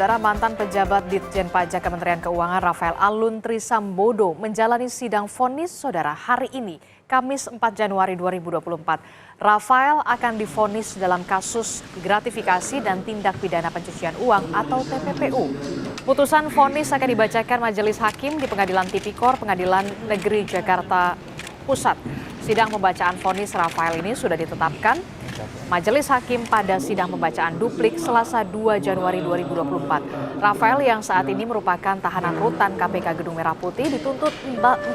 Saudara mantan pejabat Ditjen Pajak Kementerian Keuangan Rafael Alun Trisambodo menjalani sidang vonis saudara hari ini, Kamis 4 Januari 2024. Rafael akan divonis dalam kasus gratifikasi dan tindak pidana pencucian uang atau TPPU. Putusan vonis akan dibacakan Majelis Hakim di Pengadilan Tipikor Pengadilan Negeri Jakarta Pusat. Sidang pembacaan vonis Rafael ini sudah ditetapkan Majelis Hakim pada sidang pembacaan duplik Selasa 2 Januari 2024. Rafael yang saat ini merupakan tahanan rutan KPK Gedung Merah Putih dituntut 14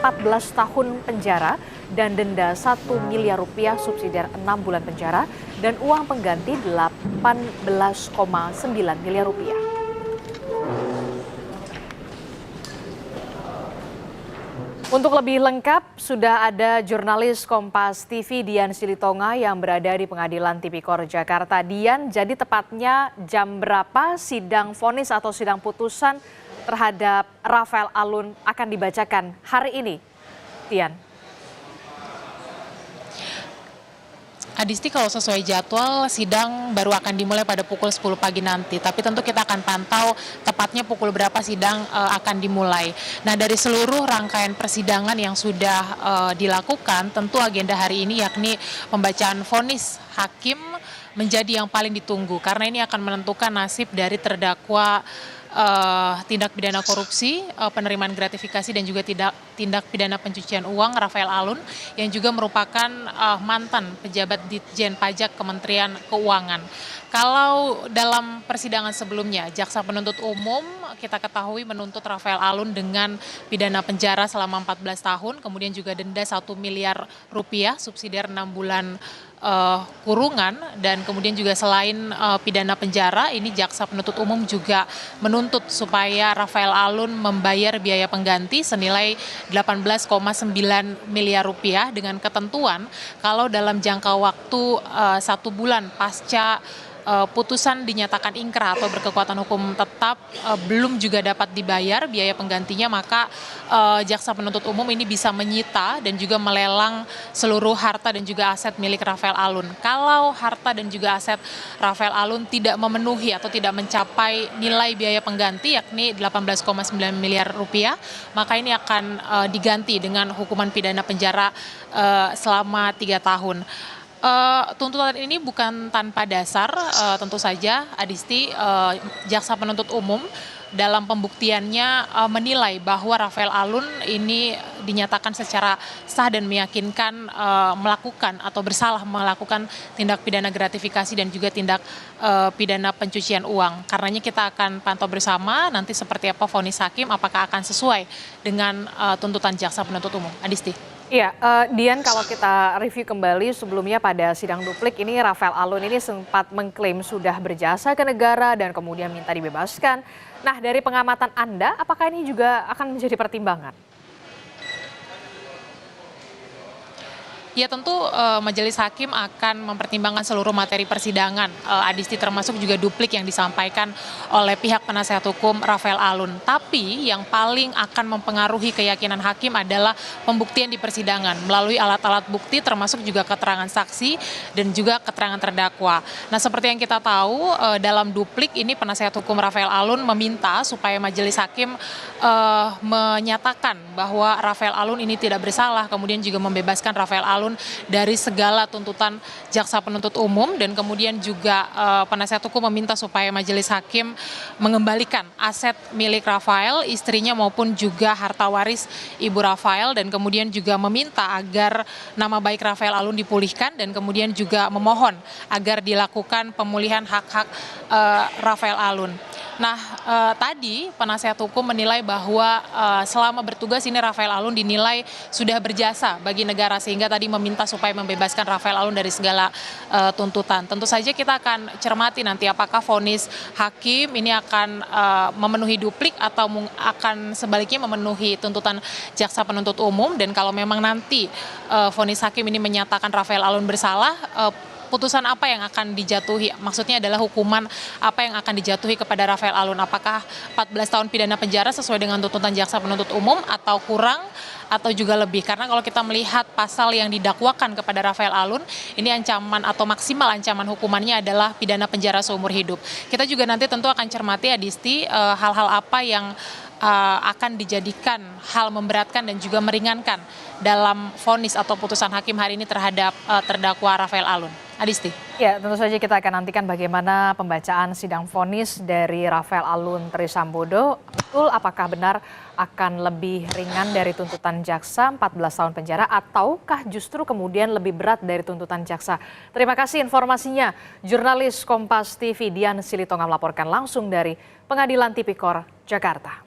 tahun penjara dan denda 1 miliar rupiah subsidiar 6 bulan penjara dan uang pengganti 18,9 miliar rupiah. Untuk lebih lengkap, sudah ada jurnalis Kompas TV Dian Silitonga yang berada di Pengadilan Tipikor Jakarta. Dian, jadi tepatnya jam berapa sidang vonis atau sidang putusan terhadap Rafael Alun akan dibacakan hari ini? Dian. Adisti, kalau sesuai jadwal sidang baru akan dimulai pada pukul 10 pagi nanti. Tapi tentu kita akan pantau tepatnya pukul berapa sidang akan dimulai. Nah, dari seluruh rangkaian persidangan yang sudah dilakukan, tentu agenda hari ini yakni pembacaan vonis hakim menjadi yang paling ditunggu. Karena ini akan menentukan nasib dari terdakwa tindak pidana korupsi, penerimaan gratifikasi dan juga tindak pidana pencucian uang Rafael Alun yang juga merupakan mantan pejabat Ditjen Pajak Kementerian Keuangan. Kalau dalam persidangan sebelumnya, jaksa penuntut umum kita ketahui menuntut Rafael Alun dengan pidana penjara selama 14 tahun, kemudian juga denda 1 miliar rupiah, subsidiar 6 bulan kurungan, dan kemudian juga selain pidana penjara, ini jaksa penuntut umum juga menuntut supaya Rafael Alun membayar biaya pengganti senilai 18,9 miliar rupiah dengan ketentuan kalau dalam jangka waktu 1 bulan pasca putusan dinyatakan ingkrah atau berkekuatan hukum tetap belum juga dapat dibayar biaya penggantinya, maka jaksa penuntut umum ini bisa menyita dan juga melelang seluruh harta dan juga aset milik Rafael Alun. Kalau harta dan juga aset Rafael Alun tidak memenuhi atau tidak mencapai nilai biaya pengganti yakni 18,9 miliar rupiah, maka ini akan diganti dengan hukuman pidana penjara selama 3 tahun. Tuntutan ini bukan tanpa dasar, tentu saja Adisti, jaksa penuntut umum dalam pembuktiannya menilai bahwa Rafael Alun ini dinyatakan secara sah dan meyakinkan melakukan atau bersalah melakukan tindak pidana gratifikasi dan juga tindak pidana pencucian uang. Karenanya kita akan pantau bersama nanti seperti apa vonis hakim, apakah akan sesuai dengan tuntutan jaksa penuntut umum. Adisti. Iya, Dian, kalau kita review kembali sebelumnya pada sidang duplik ini Rafael Alun ini sempat mengklaim sudah berjasa ke negara dan kemudian minta dibebaskan. Nah, dari pengamatan Anda, apakah ini juga akan menjadi pertimbangan? Ya, tentu majelis hakim akan mempertimbangkan seluruh materi persidangan, Adisti, termasuk juga duplik yang disampaikan oleh pihak penasihat hukum Rafael Alun. Tapi yang paling akan mempengaruhi keyakinan hakim adalah pembuktian di persidangan melalui alat-alat bukti termasuk juga keterangan saksi dan juga keterangan terdakwa. Nah, seperti yang kita tahu dalam duplik ini penasihat hukum Rafael Alun meminta supaya majelis hakim menyatakan bahwa Rafael Alun ini tidak bersalah, kemudian juga membebaskan Rafael Alun dari segala tuntutan jaksa penuntut umum, dan kemudian juga penasihat hukum meminta supaya majelis hakim mengembalikan aset milik Rafael, istrinya maupun juga harta waris ibu Rafael, dan kemudian juga meminta agar nama baik Rafael Alun dipulihkan dan kemudian juga memohon agar dilakukan pemulihan hak-hak Rafael Alun. Nah, tadi penasihat hukum menilai bahwa selama bertugas ini Rafael Alun dinilai sudah berjasa bagi negara, sehingga tadi meminta supaya membebaskan Rafael Alun dari segala tuntutan. Tentu saja kita akan cermati nanti apakah vonis hakim ini akan memenuhi duplik atau akan sebaliknya memenuhi tuntutan jaksa penuntut umum. Dan kalau memang nanti vonis hakim ini menyatakan Rafael Alun bersalah, putusan apa yang akan dijatuhi? Maksudnya adalah hukuman apa yang akan dijatuhi kepada Rafael Alun? Apakah 14 tahun pidana penjara sesuai dengan tuntutan jaksa penuntut umum atau kurang atau juga lebih? Karena kalau kita melihat pasal yang didakwakan kepada Rafael Alun, ini ancaman atau maksimal ancaman hukumannya adalah pidana penjara seumur hidup. Kita juga nanti tentu akan cermati, Adisti, hal-hal apa yang akan dijadikan hal memberatkan dan juga meringankan dalam vonis atau putusan hakim hari ini terhadap terdakwa Rafael Alun. Adisti. Ya, tentu saja kita akan nantikan bagaimana pembacaan sidang vonis dari Rafael Alun Trisambodo. Betul, apakah benar akan lebih ringan dari tuntutan jaksa 14 tahun penjara ataukah justru kemudian lebih berat dari tuntutan jaksa? Terima kasih informasinya. Jurnalis Kompas TV Dian Silitonga melaporkan langsung dari Pengadilan Tipikor, Jakarta.